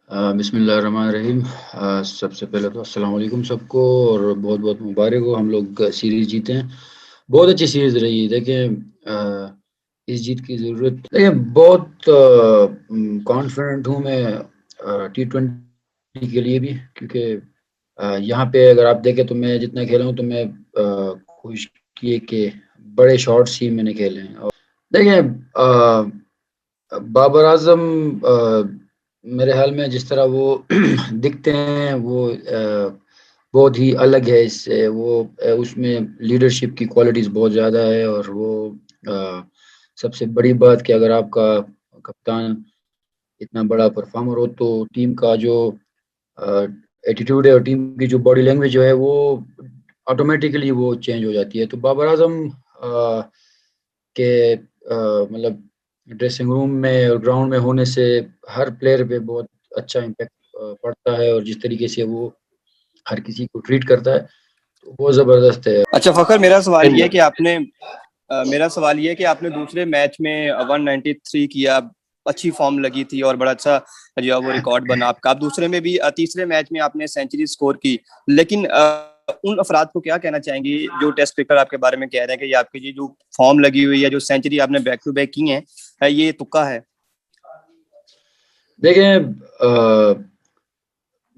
بسم اللہ الرحمن الرحیم۔ سب سے پہلے تو السلام علیکم سب کو، اور بہت بہت مبارک ہو، ہم لوگ سیریز جیتے ہیں۔ بہت اچھی سیریز رہی، دیکھیں اس جیت کی ضرورت، دیکھیں بہت کانفیڈنٹ ہوں میں T20 کے لیے بھی، کیونکہ یہاں پہ اگر آپ دیکھیں تو میں جتنا کھیلا ہوں تو میں خوش کیے کہ بڑے شاٹس ہی میں نے کھیلے ہیں۔ اور دیکھیں بابر اعظم میرے حال میں جس طرح وہ دکھتے ہیں وہ بہت ہی الگ ہے اس سے، وہ اس میں لیڈرشپ کی کوالٹیز بہت زیادہ ہے، اور وہ سب سے بڑی بات کہ اگر آپ کا کپتان اتنا بڑا پرفارمر ہو تو ٹیم کا جو ایٹیٹیوڈ ہے اور ٹیم کی جو باڈی لینگویج جو ہے وہ آٹومیٹیکلی وہ چینج ہو جاتی ہے۔ تو بابر اعظم کے مطلب ڈریسنگ روم میں اور گراؤنڈ میں ہونے سے ہر پلیئر پہ بہت اچھا امپیکٹ پڑتا ہے، اور جس طریقے سے وہ ہر کسی کو ٹریٹ کرتا ہے تو وہ زبردست ہے۔ اچھا فخر، میرا سوال یہ ہے کہ آپ نے دوسرے میچ میں 193 کیا، اچھی فارم لگی تھی اور بڑا اچھا جو وہ ریکارڈ بنا آپ کا۔ آپ دوسرے میں بھی تیسرے میچ میں آپ نے سینچری سکور کی، لیکن ان افراد کو کیا کہنا چاہیں گی جو ٹیسٹ کرکٹر آپ کے بارے میں کہہ رہے ہیں کہ یہ آپ کی جو فارم لگی ہوئی ہے، جو سینچری آپ نے بیک ٹو بیک کی ہیں، یہ تکا ہے؟ دیکھیں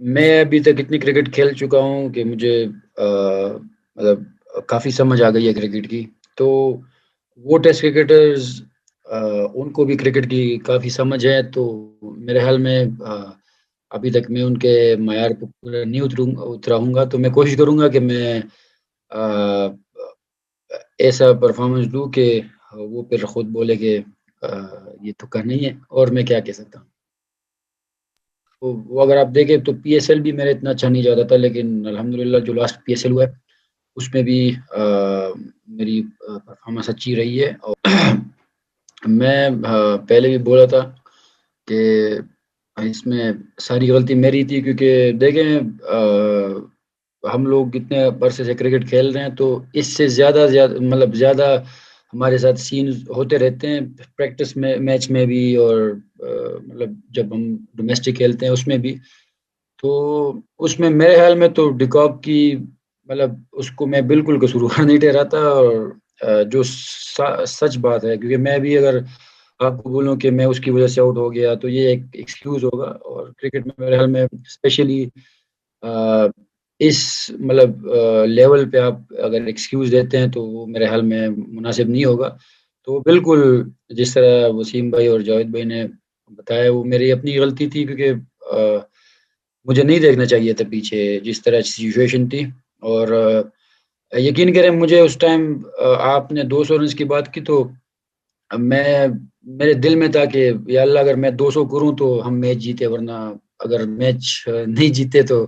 میں ابھی تک اتنی کرکٹ کھیل چکا ہوں کہ مجھے مطلب کافی سمجھ آ گئی ہے کرکٹ کی، تو وہ ٹیسٹ کرکٹرز ان کو بھی کرکٹ کی کافی سمجھ ہے، تو میرے حال میں ابھی تک میں ان کے معیار پر پورا نہیں اترا ہوں گا، تو میں کوشش کروں گا کہ میں ایسا پرفارمنس دوں کہ وہ پھر خود بولے کہ یہ تکا نہیں ہے، اور میں کیا کہہ سکتا ہوں۔ وہ اگر آپ دیکھیں تو پی ایس ایل بھی میرا اتنا اچھا نہیں جاتا تھا، لیکن الحمدللہ جو لاسٹ پی ایس ایل ہوا ہے اس میں بھی میری پرفارمنس اچھی رہی ہے۔ اور میں پہلے بھی بولا تھا کہ اس میں ساری غلطی میری تھی، کیونکہ دیکھیں ہم لوگ اتنے عرصے سے کرکٹ کھیل رہے ہیں، تو اس سے زیادہ زیادہ ہمارے ساتھ سینز ہوتے رہتے ہیں پریکٹس میں، میچ میں بھی، اور مطلب جب ہم ڈومیسٹک کھیلتے ہیں اس میں بھی، تو اس میں میرے خیال میں تو ڈکاک کی مطلب اس کو میں بالکل قصوروار نہیں ٹھہراتا، اور جو سچ بات ہے، کیونکہ میں بھی اگر آپ کو بولوں کہ میں اس کی وجہ سے آؤٹ ہو گیا تو یہ ایک ایکسکیوز ہوگا، اور کرکٹ میں میرے خیال میں اسپیشلی اس مطلب لیول پہ آپ اگر ایکسکیوز دیتے ہیں تو وہ میرے حال میں مناسب نہیں ہوگا۔ تو بالکل جس طرح وسیم بھائی اور جاوید بھائی نے بتایا وہ میری اپنی غلطی تھی، کیونکہ مجھے نہیں دیکھنا چاہیے تھا پیچھے جس طرح سچویشن تھی، اور یقین کریں مجھے اس ٹائم آپ نے 200 رنز کی بات کی تو میرے دل میں تھا کہ یا اللہ اگر میں 200 کروں تو ہم میچ جیتے، ورنہ اگر میچ نہیں جیتے تو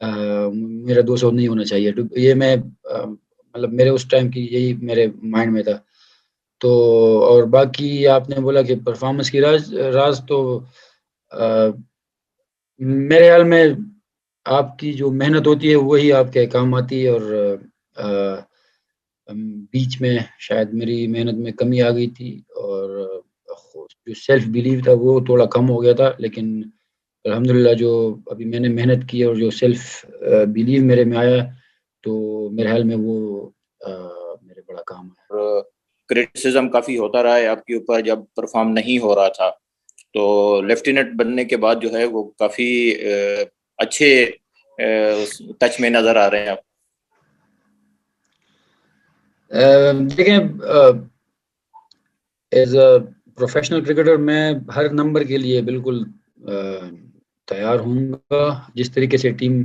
میرا 200 نہیں ہونا چاہیے۔ یہ میں مطلب میرے اس ٹائم کی یہی میرے مائنڈ میں تھا۔ تو اور باقی آپ نے بولا کہ پرفارمنس کی راز تو میرے خیال میں آپ کی جو محنت ہوتی ہے وہی آپ کے کام آتی ہے، اور بیچ میں شاید میری محنت میں کمی آ گئی تھی، اور جو سیلف بیلیو تھا وہ تھوڑا کم ہو گیا تھا، لیکن الحمدللہ جو ابھی میں نے محنت کی اور جو سیلف بیلیو میرے میں آیا تو میرے حال میں وہ میرے بڑا کام ہے۔ کرٹیسزم کافی ہوتا رہا ہے آپ کے اوپر جب پرفارم نہیں ہو رہا تھا، تو لیفٹیننٹ بننے کے بعد جو ہے وہ کافی اچھے ٹچ میں نظر آ رہے ہیں آپ۔ دیکھیں ایز اے پروفیشنل کرکٹر میں ہر نمبر کے لیے بالکل تیار ہوں گا، جس طریقے سے ٹیم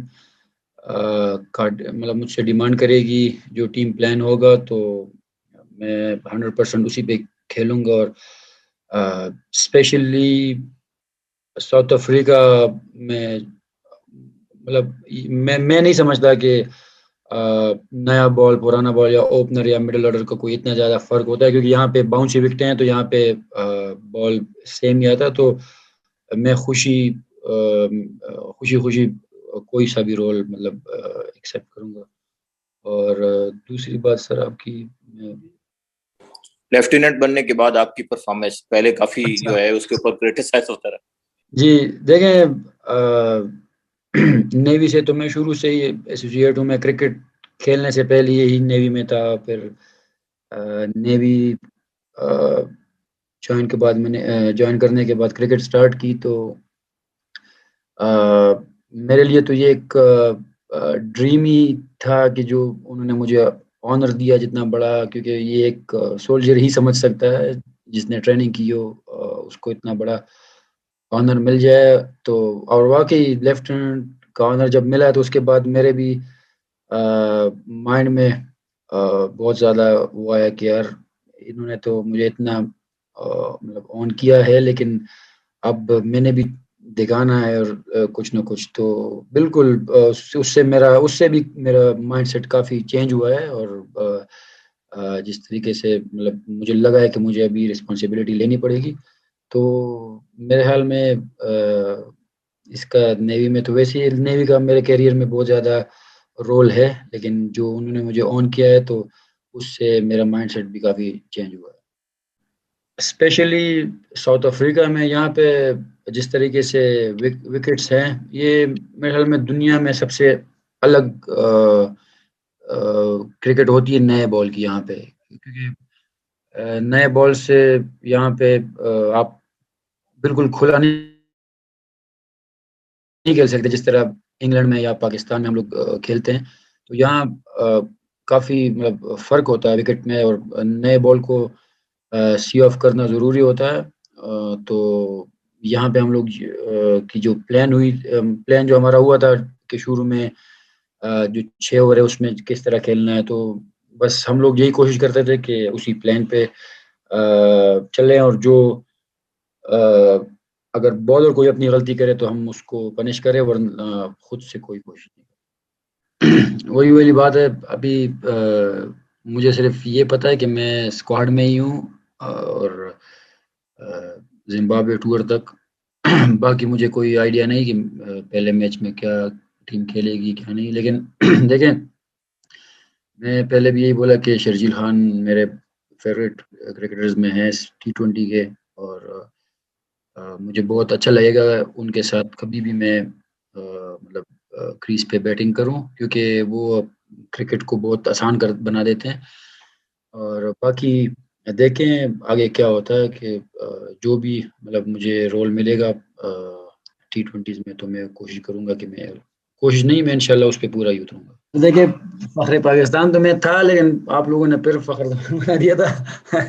مطلب مجھ سے ڈیمانڈ کرے گی، جو ٹیم پلان ہوگا تو میں 100% اسی پہ کھیلوں گا۔ اور اسپیشلی ساؤتھ افریقہ میں مطلب میں نہیں سمجھتا کہ نیا بال پرانا بال یا اوپنر یا مڈل آرڈر کا کوئی اتنا زیادہ فرق ہوتا ہے، کیونکہ یہاں پہ باؤنسی وکٹیں ہیں تو یہاں پہ بال سیم ہی آتا ہے، تو میں خوشی کوئی سا بھی رول مطلب ایکسیپٹ کروں گا۔ اور دوسری بات سر آپ کی لیفٹیننٹ بننے کے بعد آپ کی پرفارمنس پہلے کافی جو ہے اس کے اوپر کرٹیسائز ہوتا رہا۔ جی دیکھیں نیوی سے تو میں شروع سے ہی ایسوسیٹ ہوں. میں کرکٹ کھیلنے سے پہلے یہی نیوی میں تھا. پھر نیوی جوائن کرنے کے بعد کرکٹ سٹارٹ کی. تو میرے لیے تو یہ ایک ڈریم ہی تھا کہ جو انہوں نے مجھے آنر دیا جتنا بڑا, کیونکہ یہ ایک سولجر ہی سمجھ سکتا ہے جس نے ٹریننگ کی ہو, اس کو اتنا بڑا آنر مل جائے. تو اور واقعی لیفٹیننٹ کا آنر جب ملا تو اس کے بعد میرے بھی مائنڈ میں بہت زیادہ وہ آیا کہ یار انہوں نے تو مجھے اتنا مطلب آن کیا ہے, لیکن اب میں نے بھی دکھانا ہے اور کچھ نہ کچھ. تو بالکل اس سے بھی میرا مائنڈ سیٹ کافی چینج ہوا ہے. اور جس طریقے سے مطلب مجھے لگا ہے کہ مجھے ابھی رسپانسبلٹی لینی پڑے گی, تو میرے خیال میں اس کا نیوی میں تو ویسے ہی نیوی کا میرے کیریئر میں بہت زیادہ رول ہے, لیکن جو انہوں نے مجھے آن کیا ہے تو اس سے میرا مائنڈ سیٹ بھی کافی چینج ہوا ہے. اسپیشلی ساؤتھ افریقہ میں یہاں پہ جس طریقے سے وکٹس ہیں, یہ میرے خیال میں دنیا میں سب سے الگ کرکٹ ہوتی ہے نئے بال کی یہاں پہ. کیونکہ نئے بال سے یہاں پہ آپ بالکل کھلا نہیں کھیل سکتے جس طرح انگلینڈ میں یا پاکستان میں ہم لوگ کھیلتے ہیں. تو یہاں کافی مطلب فرق ہوتا ہے وکٹ میں, اور نئے بال کو سی آف کرنا ضروری ہوتا ہے. تو یہاں پہ ہم لوگ کی جو پلان جو ہمارا ہوا تھا کہ شروع میں جو 6 اوور ہے اس میں کس طرح کھیلنا ہے, تو بس ہم لوگ یہی کوشش کرتے تھے کہ اسی پلان پہ چلیں, اور جو اگر بالر کوئی اپنی غلطی کرے تو ہم اس کو پنش کریں, ورنہ خود سے کوئی کوشش نہیں کرے. وہی بات ہے. ابھی مجھے صرف یہ پتا ہے کہ میں اسکواڈ میں ہی ہوں اور زمبابوے ٹور تک. باقی مجھے کوئی آئیڈیا نہیں کہ پہلے میچ میں کیا ٹیم کھیلے گی کیا نہیں. لیکن دیکھیں, میں پہلے بھی یہی بولا کہ شرجیل خان میرے فیوریٹ کرکٹرز میں ہیں T20 کے, اور مجھے بہت اچھا لگے گا ان کے ساتھ کبھی بھی میں مطلب کریز پہ بیٹنگ کروں, کیونکہ وہ کرکٹ کو بہت آسان بنا دیتے ہیں. اور باقی دیکھیں آگے کیا ہوتا ہے, کہ جو بھی مطلب مجھے رول ملے گا T20s میں, تو میں کوشش کروں گا کہ میں انشاءاللہ اس پہ پورا ہی اتروں گا. دیکھیں فخر پاکستان تو میں تھا, لیکن آپ لوگوں نے پھر فخر بنا دیا تھا.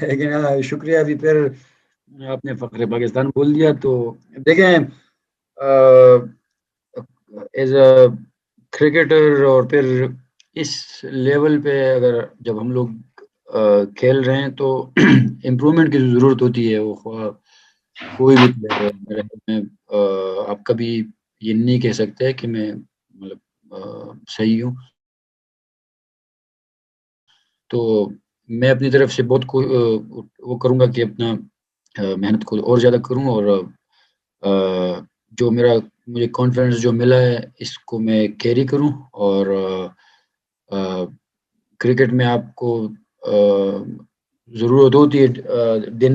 لیکن شکریہ, ابھی پھر آپ نے فخر پاکستان بول دیا. تو دیکھیں ایز اے کرکٹر, اور پھر اس لیول پہ اگر جب ہم لوگ کھیل رہے ہیں تو امپرومنٹ کی ضرورت ہوتی ہے. وہ کوئی بھی پلیئر ہو, میرے خیال میں آپ کبھی یہ نہیں کہہ سکتے کہ میں مطلب صحیح ہوں. تو میں اپنی طرف سے بہت وہ کروں گا کہ اپنا محنت کو اور زیادہ کروں, اور جو مجھے کانفیڈنس جو ملا ہے اس کو میں کیری کروں. اور کرکٹ میں آپ کو ضرورت ہوتی ہے ڈے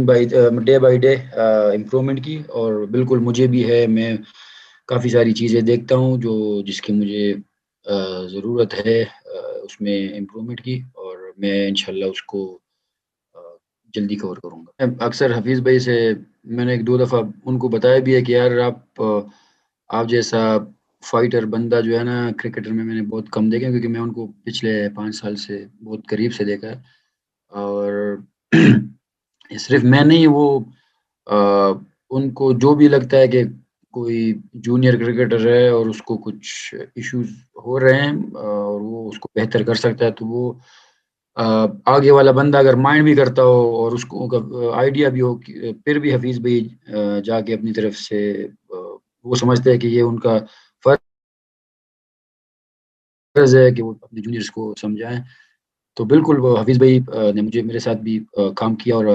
بائی ڈے امپرومنٹ کی, اور بالکل مجھے بھی ہے. میں کافی ساری چیزیں دیکھتا ہوں جس کی مجھے ضرورت ہے اس میں امپرومنٹ کی, اور میں انشاءاللہ اس کو جلدی کور کروں گا. اکثر حفیظ بھائی سے میں نے 1-2 دفعہ ان کو بتایا بھی ہے کہ یار آپ جیسا فائٹر بندہ جو ہے نا کرکٹر میں نے بہت کم دیکھا, کیونکہ میں ان کو پچھلے 5 سال سے بہت قریب سے دیکھا ہے. اور صرف میں نہیں, وہ ان کو جو بھی لگتا ہے کہ کوئی جونیئر کرکٹر ہے اور اس کو کچھ ایشوز ہو رہے ہیں اور وہ اس کو بہتر کر سکتا ہے, تو وہ آگے والا بندہ اگر مائنڈ بھی کرتا ہو اور اس کو آئیڈیا بھی ہو, پھر بھی حفیظ بھائی جا کے اپنی طرف سے وہ سمجھتے ہیں کہ یہ ان کا فرض ہے کہ وہ اپنے جونیئرز کو سمجھائیں. تو بالکل وہ حفیظ بھائی نے میرے ساتھ بھی کام کیا, اور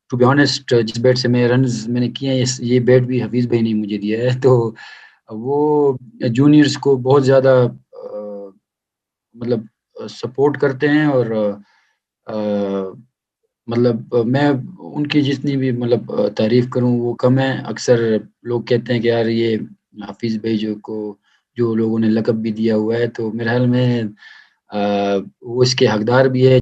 ٹو بی آنیسٹ جس بیٹ سے میں رنز میں نے کیے ہیں یہ بیٹ بھی حفیظ بھائی نے مجھے دیا ہے. تو وہ جونیئرز کو بہت زیادہ مطلب سپورٹ کرتے ہیں, اور مطلب میں ان کی جتنی بھی مطلب تعریف کروں وہ کم ہے. اکثر لوگ کہتے ہیں کہ یار یہ حافظ بھائی جو لوگوں نے لقب بھی دیا ہوا ہے، تو میرے خیال میں وہ اس کے حقدار بھی ہے.